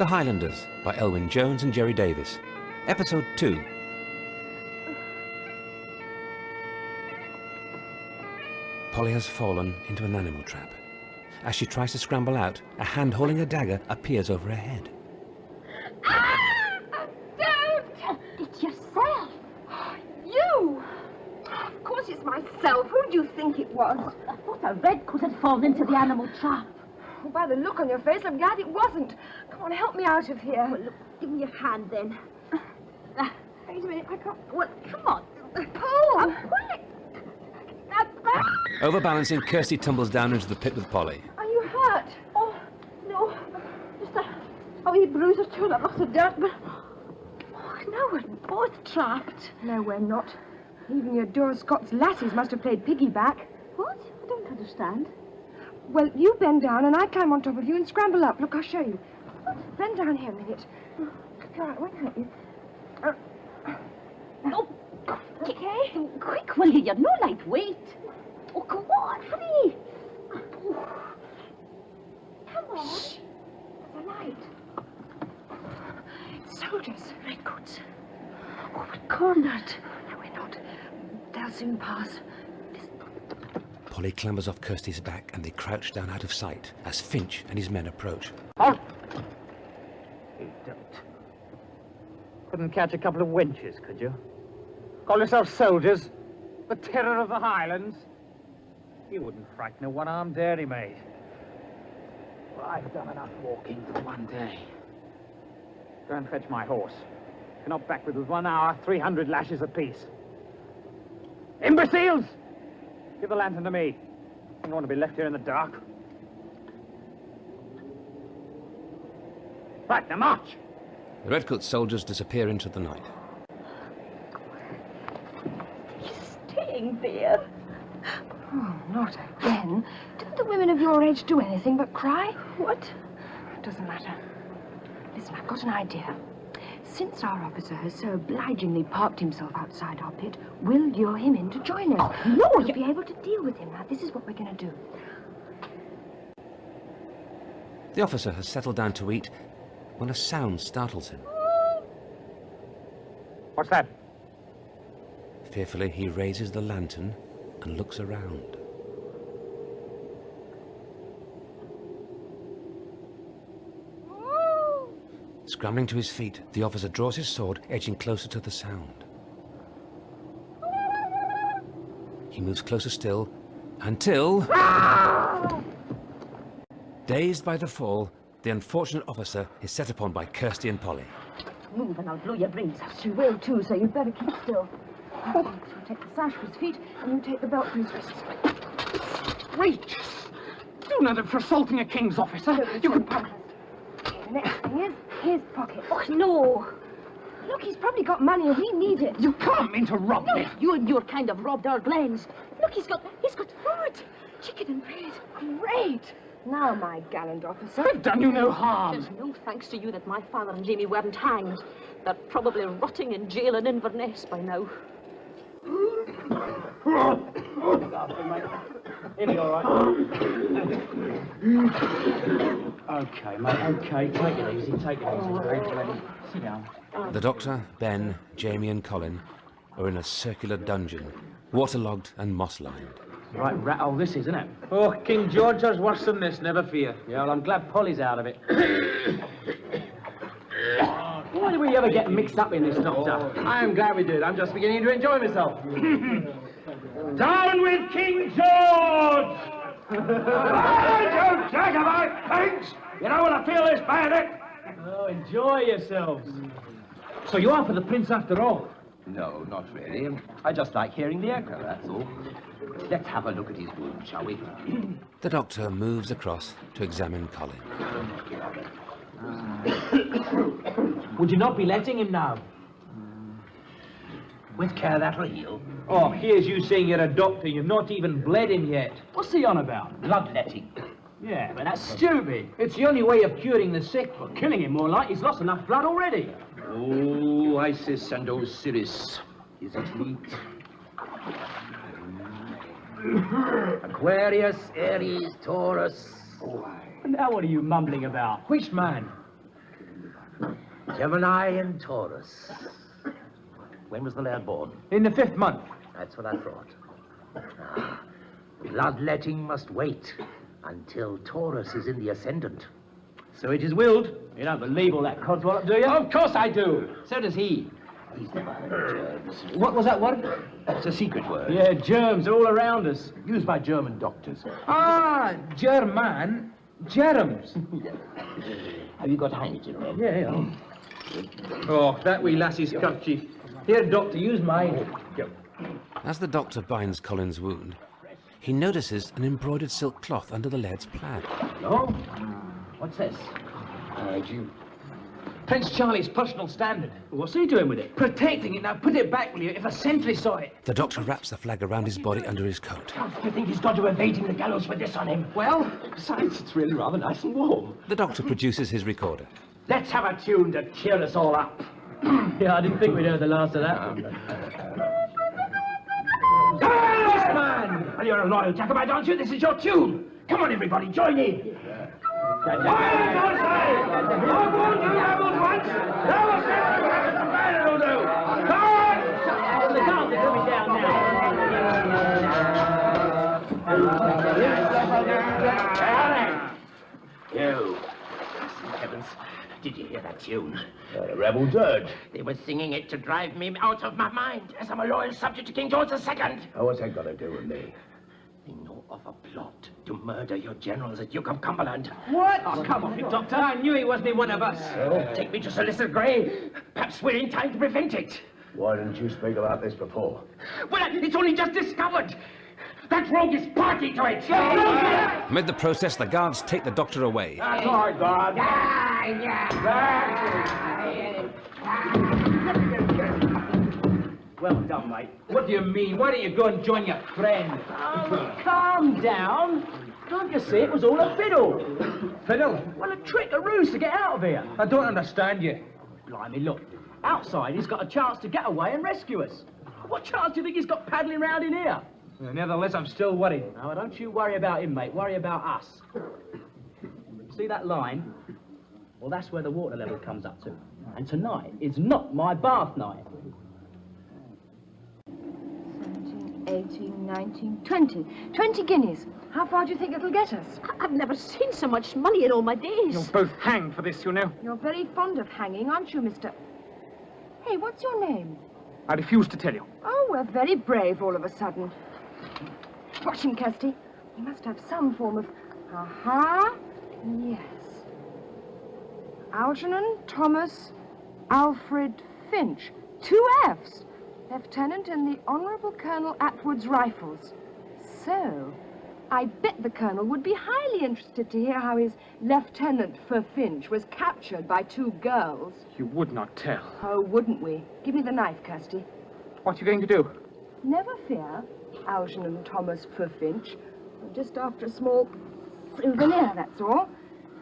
The Highlanders by Elwyn Jones and Jerry Davis. Episode 2. Polly has fallen into an animal trap. As she tries to scramble out, a hand holding a dagger appears over her head. Ah! Don't! It's yourself. You! Of course it's myself. Who do you think it was? I thought a Redcoat had fallen into the animal trap. Oh, by the look on your face, I'm glad it wasn't. Come on, help me out of here. Well, look, give me your hand then. Wait a minute, I can't... Well, come on. Pull! Pull it. Overbalancing, Kirsty tumbles down into the pit with Polly. Are you hurt? Oh, no. Just a wee bruise or two and a lot of dirt, but... Oh, now we're both trapped. No, we're not. Even your Dora Scott's lassies must have played piggyback. What? I don't understand. Well, you bend down and I climb on top of you and scramble up. Look, I'll show you. Bend down here a minute. Go right, why can't you? No. Okay? Quick, will you? You're no lightweight. Oh, come on, hurry. Come on. Shh. There's a light. Soldiers. Redcoats. Oh, we're cornered. No, we're not. They'll soon pass. Polly clambers off Kirsty's back and they crouch down out of sight as Finch and his men approach. Halt! You don't. Couldn't catch a couple of wenches, could you? Call yourself soldiers? The terror of the Highlands? You wouldn't frighten a one-armed dairymaid. Well, I've done enough walking for one day. Go and fetch my horse. Cannot backward with 1 hour, 300 lashes apiece. Imbeciles! Give the lantern to me. I don't want to be left here in the dark. Right, now march! The Redcoat soldiers disappear into the night. He's staying there. Oh, not again. Didn't the women of your age do anything but cry? What? It doesn't matter. Listen, I've got an idea. Since our officer has so obligingly parked himself outside our pit, we'll lure him in to join us. Oh, no, We'll be able to deal with him. Now, this is what we're going to do. The officer has settled down to eat when a sound startles him. What's that? Fearfully, he raises the lantern and looks around. Scrambling to his feet, the officer draws his sword, edging closer to the sound. He moves closer still, until... Dazed by the fall, the unfortunate officer is set upon by Kirsty and Polly. Move and I'll blow your brains out. She will too, so you'd better keep still. So take the sash for his feet, and you take the belt for his wrists. Great! Do nothing for assaulting a king's officer. You could... The next thing is his pocket. Oh, no. Look, he's probably got money and we need it. You can't mean to rob me. You and your kind have robbed our glens. Look, he's got food. Chicken and bread. Great. Now, my gallant officer. I've done you no harm. There's no thanks to you that my father and Jamie weren't hanged. They're probably rotting in jail in Inverness by now. He'll be all right. Okay, mate, okay. Take it easy, Sit down. The doctor, Ben, Jamie and Colin are in a circular dungeon, waterlogged and moss-lined. Right rattle this is, isn't it? Oh, King George's worse than this, never fear. Yeah, well, I'm glad Polly's out of it. Why did we ever get mixed up in this, Doctor? I am glad we did. I'm just beginning to enjoy myself. Down with King George! You Jacobite pigs! You know what I feel this bayonet? Oh, enjoy yourselves. So you are for the prince after all? No, not really. I just like hearing the echo, that's all. Let's have a look at his wound, shall we? The doctor moves across to examine Colin. Would you not be letting him now? With care, that'll heal. Oh, here's you saying you're a doctor. You've not even bled him yet. What's he on about? Bloodletting. Yeah, but that's stupid. It's the only way of curing the sick. Well, killing him more like. He's lost enough blood already. Oh, Isis and Osiris. Is it leaked? Aquarius, Aries, Taurus. Now what are you mumbling about? Which man? Gemini and Taurus. When was the lad born? In the 5th month. That's what I thought. Ah, bloodletting must wait until Taurus is in the ascendant. So it is willed. You don't believe all that codswallop, do you? Of course I do. So does he. He's never heard of germs. What was that word? It's a secret word. Yeah, germs are all around us. Used by German doctors. Ah, German. Germs. Have you got a handkerchief, Rob? Yeah. Oh, that wee lassie's kerchief. Here, doctor, use mine. As the doctor binds Colin's wound, he notices an embroidered silk cloth under the lad's plaid. No? What's this? Prince Charlie's personal standard. What's he doing with it? Protecting it. Now put it back, will you, if a sentry saw it. The doctor wraps the flag around his body under his coat. Do you think he's got to evading the gallows with this on him? Well, Besides, it's really rather nice and warm. The doctor produces his recorder. Let's have a tune to cheer us all up. yeah, I didn't think we'd heard the last of that. Yes, man! Well, you're a loyal Jacobite, aren't you? This is your tune. Come on, everybody, join in. You. Heavens, did you hear that tune? A rebel dirge. They were singing it to drive me out of my mind, as I'm a loyal subject to King George II. Oh, what's that got to do with me? They know of a plot to murder your generals at Duke of Cumberland. What? Oh, come on, doctor. I knew he wasn't one of us. Take me to Solicitor Gray. Perhaps we're in time to prevent it. Why didn't you speak about this before? Well, it's only just discovered. That rogue is party to it. Amid the process, the guards take the doctor away. That's all right, guard. Well done, mate. What do you mean? Why don't you go and join your friend? Oh, calm down. Can't you see it was all a fiddle? Fiddle? Well, a trick, a ruse to get out of here. I don't understand you. Blimey, look. Outside, he's got a chance to get away and rescue us. What chance do you think he's got paddling round in here? Nevertheless, I'm still worried. No, don't you worry about him, mate. Worry about us. See that line? Well, that's where the water level comes up to. And tonight is not my bath night. 17, 18, 19, 20. 20 guineas. How far do you think it'll get us? I've never seen so much money in all my days. You're both hanged for this, you know. You're very fond of hanging, aren't you, Mr... Hey, what's your name? I refuse to tell you. Oh, we're very brave all of a sudden. Watch him, Kirsty. He must have some form of... Aha. Yes. Algernon Thomas Alfred Finch. 2 F's. Lieutenant in the Honourable Colonel Atwood's Rifles. So, I bet the Colonel would be highly interested to hear how his Lieutenant for Finch was captured by 2 girls. You would not tell. Oh, wouldn't we? Give me the knife, Kirsty. What are you going to do? Never fear, Algernon Thomas for Finch. We're just after a small souvenir, that's all.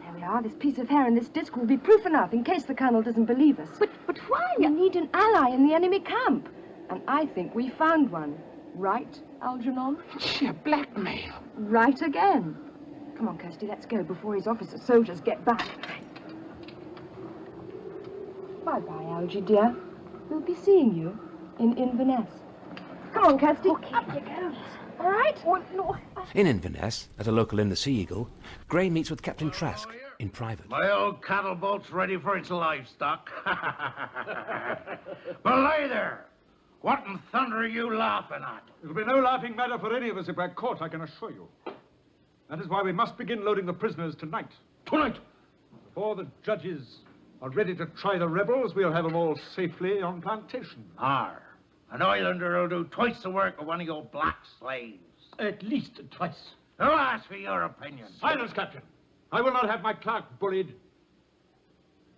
There we are. This piece of hair and this disc will be proof enough in case the Colonel doesn't believe us. But why? We need an ally in the enemy camp. And I think we found one. Right, Algernon? Sheer blackmail. Right again. Come on, Kirsty, let's go before his officer soldiers get back. Bye-bye, Algie, dear. We'll be seeing you in Inverness. Come on, Kirsty. Okay. Up you go. All right? Oh, no. In Inverness, at a local inn, the Sea Eagle, Gray meets with Captain Trask in private. My old cattle boat's ready for its livestock. Belay there! What in thunder are you laughing at? It'll be no laughing matter for any of us if we're caught, I can assure you. That is why we must begin loading the prisoners tonight. Tonight? Before the judges are ready to try the rebels, we'll have them all safely on plantation. Arr. An Highlander will do twice the work of one of your black slaves. At least twice. Who asked for your opinion? Silence, Captain. I will not have my clerk bullied.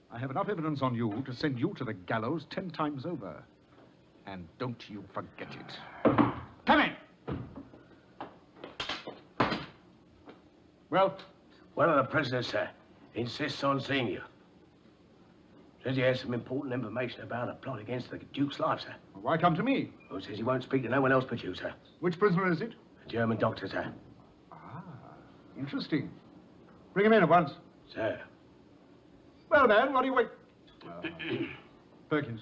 I have enough evidence on you to send you to the gallows 10 times over. And don't you forget it. Come in. Well? One of the prisoners, sir, insists on seeing you. Says he has some important information about a plot against the Duke's life, sir. Why come to me? Oh, says he won't speak to no one else but you, sir. Which prisoner is it? A German doctor, sir. Ah, interesting. Bring him in at once. Sir. Well, man, what do you wait? Perkins.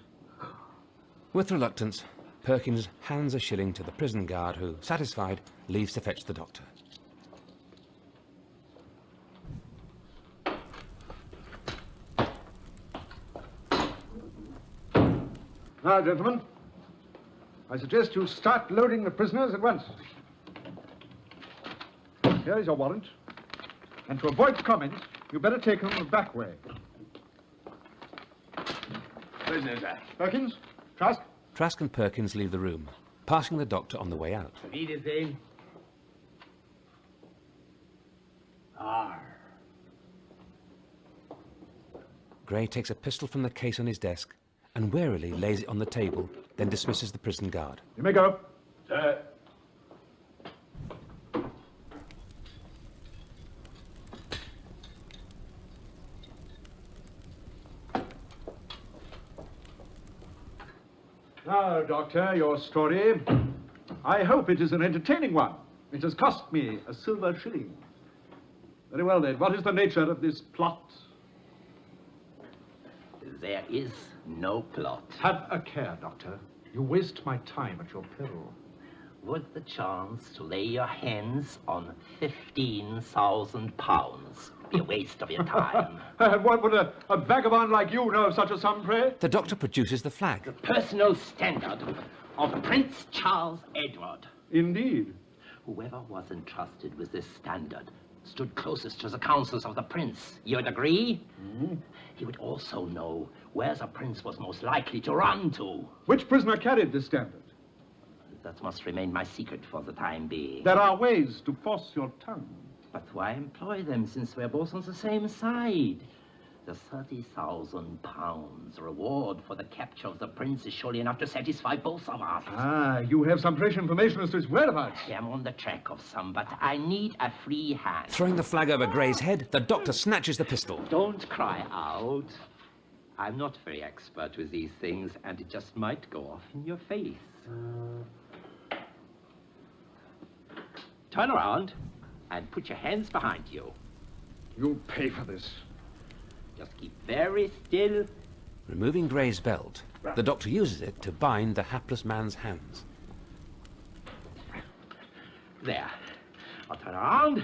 With reluctance, Perkins hands a shilling to the prison guard who, satisfied, leaves to fetch the doctor. Now, gentlemen, I suggest you start loading the prisoners at once. Here is your warrant. And to avoid comment, you better take them the back way. Prisoners, sir. Perkins, Trask. Trask and Perkins leave the room, passing the doctor on the way out. Wiedersehen. Gray takes a pistol from the case on his desk and warily lays it on the table, then dismisses the prison guard. You may go. Sir. Now, Doctor, your story. I hope it is an entertaining one. It has cost me a silver shilling. Very well, then. What is the nature of this plot? There is no plot. Have a care, Doctor. You waste my time at your peril. Would the chance to lay your hands on £15,000 be a waste of your time? And what would a vagabond like you know of such a sum, pray? The doctor produces the flag. The personal standard of Prince Charles Edward. Indeed. Whoever was entrusted with this standard stood closest to the counsels of the prince. You would agree? He would also know where the prince was most likely to run to. Which prisoner carried this standard? That must remain my secret for the time being. There are ways to force your tongue. But why employ them since we're both on the same side? The £30,000 reward for the capture of the prince is surely enough to satisfy both of us. Ah, you have some fresh information as to his whereabouts. I am on the track of some, but I need a free hand. Throwing the flag over Gray's head, the doctor snatches the pistol. Don't cry out. I'm not very expert with these things, and it just might go off in your face. Turn around and put your hands behind you. You'll pay for this. Just keep very still. Removing Gray's belt, the doctor uses it to bind the hapless man's hands. There. I'll turn around.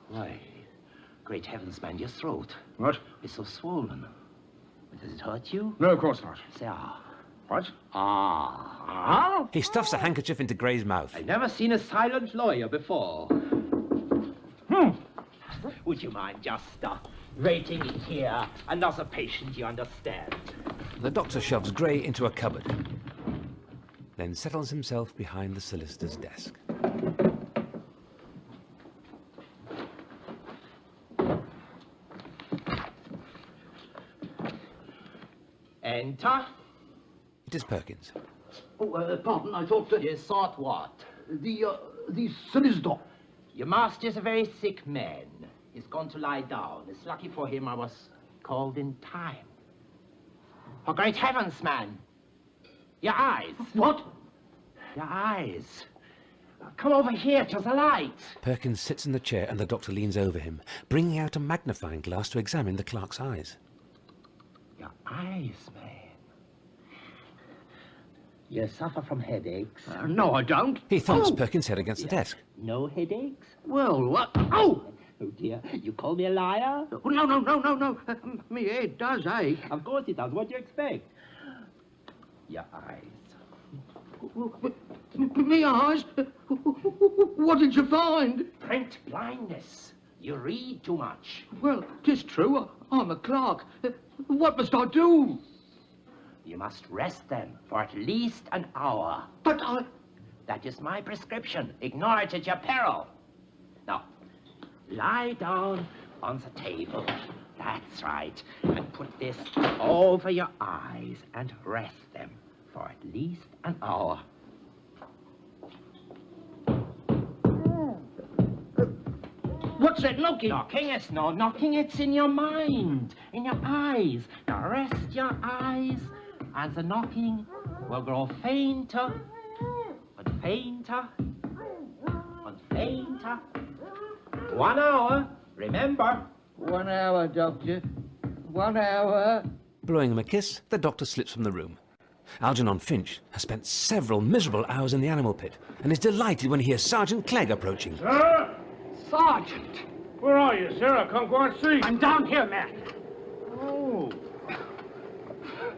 Why, great heavens, man, your throat. What? It's so swollen. Does it hurt you? No, of course not. Say ah. What? Ah. He stuffs a handkerchief into Gray's mouth. I've never seen a silent lawyer before. Would you mind just waiting in here? Another patient, you understand. The doctor shoves Gray into a cupboard, then settles himself behind the solicitor's desk. Enter. It is Perkins. Oh, pardon, I thought... You thought what? The solicitor. Your master's a very sick man. He's gone to lie down. It's lucky for him I was called in time. For great heavens, man! Your eyes. What? Your eyes. Come over here to the light. Perkins sits in the chair and the doctor leans over him, bringing out a magnifying glass to examine the clerk's eyes. Your eyes, man. You suffer from headaches? No, I don't. He thumps Perkins' head against the desk. No headaches? Well, what? Oh! Oh, dear. You call me a liar? Oh, no. Me head does ache. Of course it does. What do you expect? Your eyes. Me eyes? What did you find? Print blindness. You read too much. Well, 'tis true. I'm a clerk. What must I do? You must rest them for at least an hour. But I... That is my prescription. Ignore it at your peril. Now, lie down on the table. That's right. And put this over your eyes and rest them for at least an hour. What's that knocking? Knocking? It's no knocking. It's in your mind, in your eyes. Now rest your eyes, and the knocking will grow fainter and fainter and fainter. 1 hour, remember. 1 hour, Doctor. 1 hour. Blowing him a kiss, the doctor slips from the room. Algernon Finch has spent several miserable hours in the animal pit and is delighted when he hears Sergeant Clegg approaching. Sir? Sergeant! Where are you, sir? I can't go and see. I'm down here, man. Oh.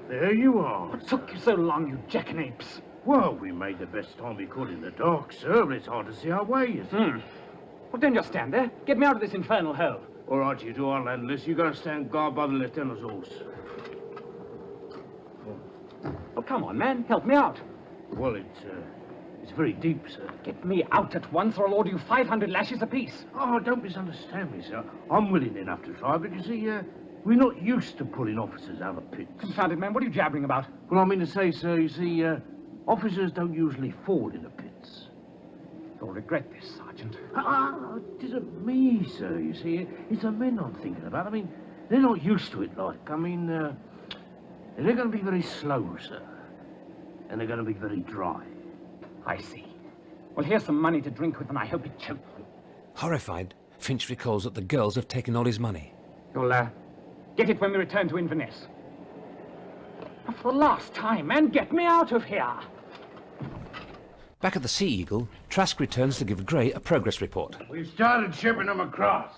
There you are. What took you so long, you jackanapes? Well, we made the best time we could in the dark, sir, but it's hard to see our way, you see. Well, don't just stand there. Get me out of this infernal hell. All right, you two Highlanders, you go and stand guard by the lieutenant's horse. Well, come on, man. Help me out. Well, it's very deep, sir. Get me out at once, or I'll order you 500 lashes apiece. Oh, don't misunderstand me, sir. I'm willing enough to try, but you see, we're not used to pulling officers out of pits. Confounded man, what are you jabbering about? Well, I mean to say, sir, you see, officers don't usually fall into pits. You'll regret this, Sergeant. It isn't me, sir, you see. It's the men I'm thinking about. I mean, they're not used to it, like. I mean, they're going to be very slow, sir. And they're going to be very dry. I see. Well, here's some money to drink with, and I hope it chokes you. Horrified, Finch recalls that the girls have taken all his money. You'll, get it when we return to Inverness. For the last time, man, get me out of here! Back at the Sea Eagle, Trask returns to give Gray a progress report. We've started shipping them across.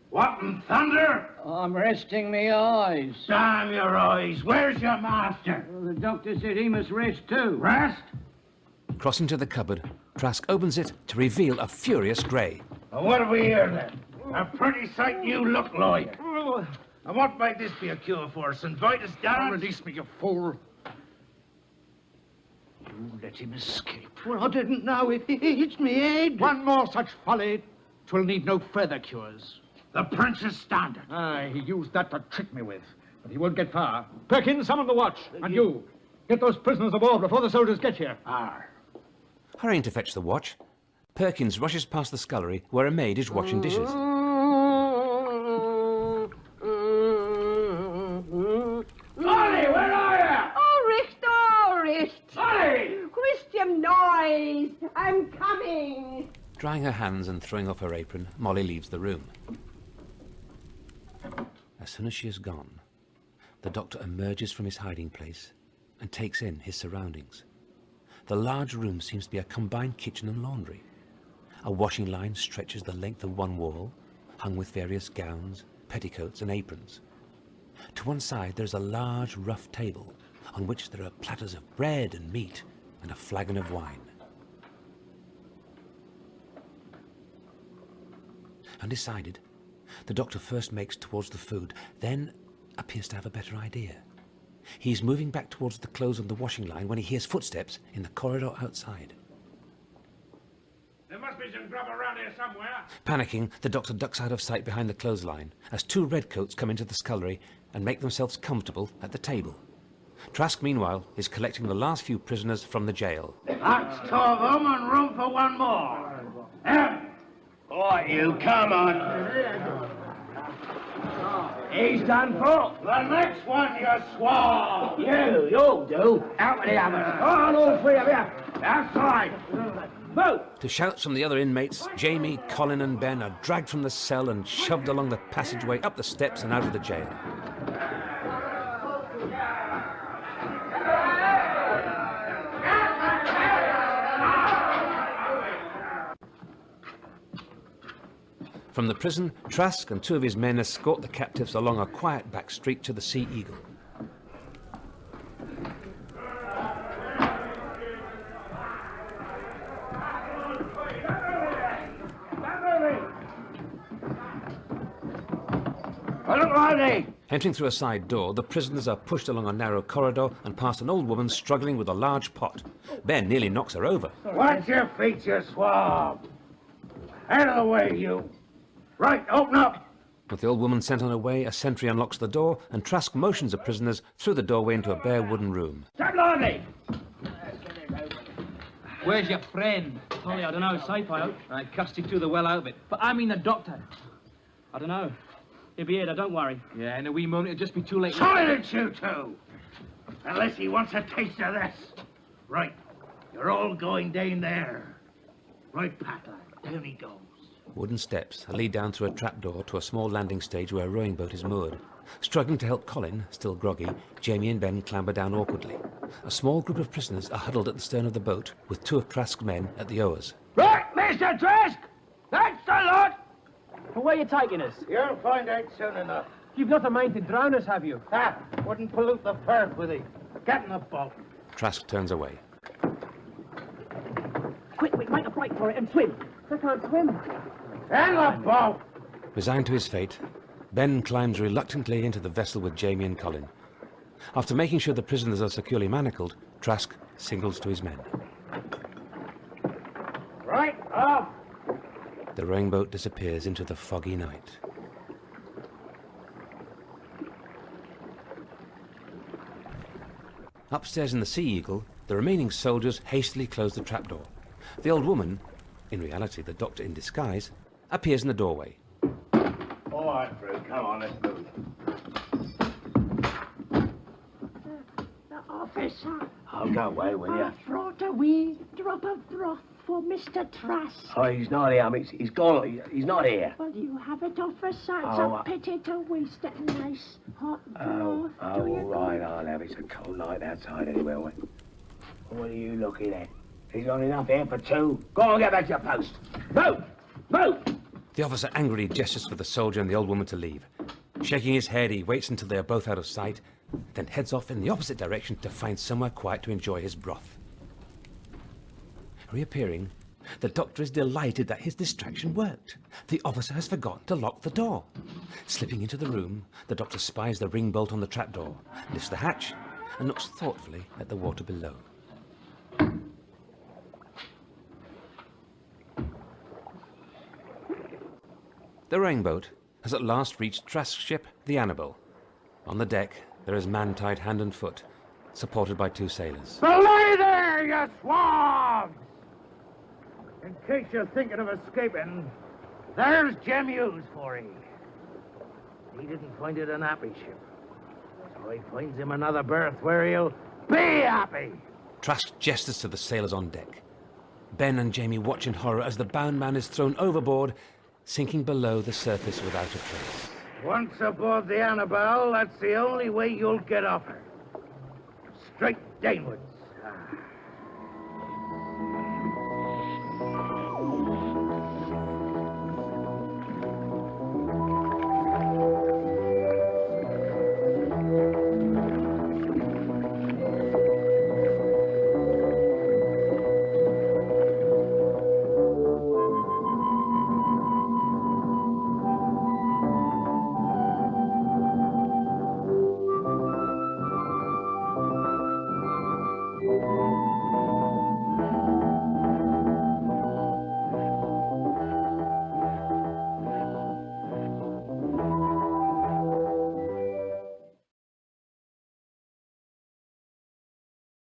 What in thunder? I'm resting me eyes. Damn your eyes. Where's your master? Well, the doctor said he must rest too. Rest? Crossing to the cupboard, Trask opens it to reveal a furious Gray. Well, what have we here then? A pretty sight you look like. And what might this be a cure for? St. Vitus down? Release me, you fool. You let him escape. Well, I didn't know. It hits me head. One more such folly, 'twill need no further cures. The Prince's standard. Aye, he used that to trick me with. But he won't get far. Perkins, summon the watch. And you, get those prisoners aboard before the soldiers get here. Arr. Hurrying to fetch the watch, Perkins rushes past the scullery where a maid is washing dishes. Molly, where are you? Oh, Richt! Molly! Christian noise! I'm coming! Drying her hands and throwing off her apron, Molly leaves the room. As soon as she is gone, the doctor emerges from his hiding place and takes in his surroundings. The large room seems to be a combined kitchen and laundry. A washing line stretches the length of one wall, hung with various gowns, petticoats and aprons. To one side there's a large rough table on which there are platters of bread and meat and a flagon of wine. Undecided, the doctor first makes towards the food, then appears to have a better idea. He's moving back towards the clothes on the washing line when he hears footsteps in the corridor outside. There must be some grub around here somewhere. Panicking, the doctor ducks out of sight behind the clothesline as two redcoats come into the scullery and make themselves comfortable at the table. Trask, meanwhile, is collecting the last few prisoners from the jail. That's two of them and room for one more. Boy, you come on. He's done for. The next one, you swab. You'll do. Out with the others. On, all three of you. Outside. Move. To shouts from the other inmates, Jamie, Colin and Ben are dragged from the cell and shoved along the passageway up the steps and out of the jail. From the prison, Trask and two of his men escort the captives along a quiet back street to the Sea Eagle. Entering through a side door, the prisoners are pushed along a narrow corridor and past an old woman struggling with a large pot. Ben nearly knocks her over. Watch your feet, you swab. Out of the way, you. Right, open up. With the old woman sent on her way, a sentry unlocks the door and Trask motions the prisoners through the doorway into a bare wooden room. Stop lively. Where's your friend? Only, I don't know, safe, I hope. I cussed him through the well out of it. But I mean the doctor. I don't know. He'll be here, though, don't worry. Yeah, in a wee moment, it'll just be too late. Silence, you two. Unless he wants a taste of this. Right, you're all going down there. Right, Pat, down he goes. Wooden steps lead down through a trapdoor to a small landing stage where a rowing boat is moored. Struggling to help Colin, still groggy, Jamie and Ben clamber down awkwardly. A small group of prisoners are huddled at the stern of the boat, with 2 of Trask's men at the oars. Right, Mr. Trask! That's the lot! But where are you taking us? You'll find out soon enough. You've not a mind to drown us, have you? Ha! Wouldn't pollute the Firth with it. Get in the boat. Trask turns away. Quick, make a break for it and swim. I can't swim. In the boat! Resigned to his fate, Ben climbs reluctantly into the vessel with Jamie and Colin. After making sure the prisoners are securely manacled, Trask signals to his men. Right off! The rowing boat disappears into the foggy night. Upstairs in the Sea Eagle, the remaining soldiers hastily close the trapdoor. The old woman, in reality the doctor in disguise, appears in the doorway. All right, Fred, come on, let's move. Officer, Oh, go away, will you? I brought a wee drop of broth for Mr. Trask. Oh, he's not here. I mean, he's gone. He's not here. Well, you have it, officer. It's Oh, a pity to waste it. Nice hot Oh, broth. Do you all right, I'll have it. It's a cold night outside anyway. What are you looking at? He's got enough here for 2. Go on, get back to your post. Move! Move! The officer angrily gestures for the soldier and the old woman to leave. Shaking his head, he waits until they are both out of sight, then heads off in the opposite direction to find somewhere quiet to enjoy his broth. Reappearing, the doctor is delighted that his distraction worked. The officer has forgotten to lock the door. Slipping into the room, the doctor spies the ring bolt on the trapdoor, lifts the hatch, and looks thoughtfully at the water below. The rowing boat has at last reached Trask's ship, the Annabel. On the deck, there is man tied hand and foot, supported by 2 sailors. Belay there, you swabs! In case you're thinking of escaping, there's Jem Hughes for you. He didn't find it an happy ship, so he finds him another berth where he'll be happy. Trask gestures to the sailors on deck. Ben and Jamie watch in horror as the bound man is thrown overboard, sinking below the surface without a trace. Once aboard the Annabelle, that's the only way you'll get off her. Straight downwards.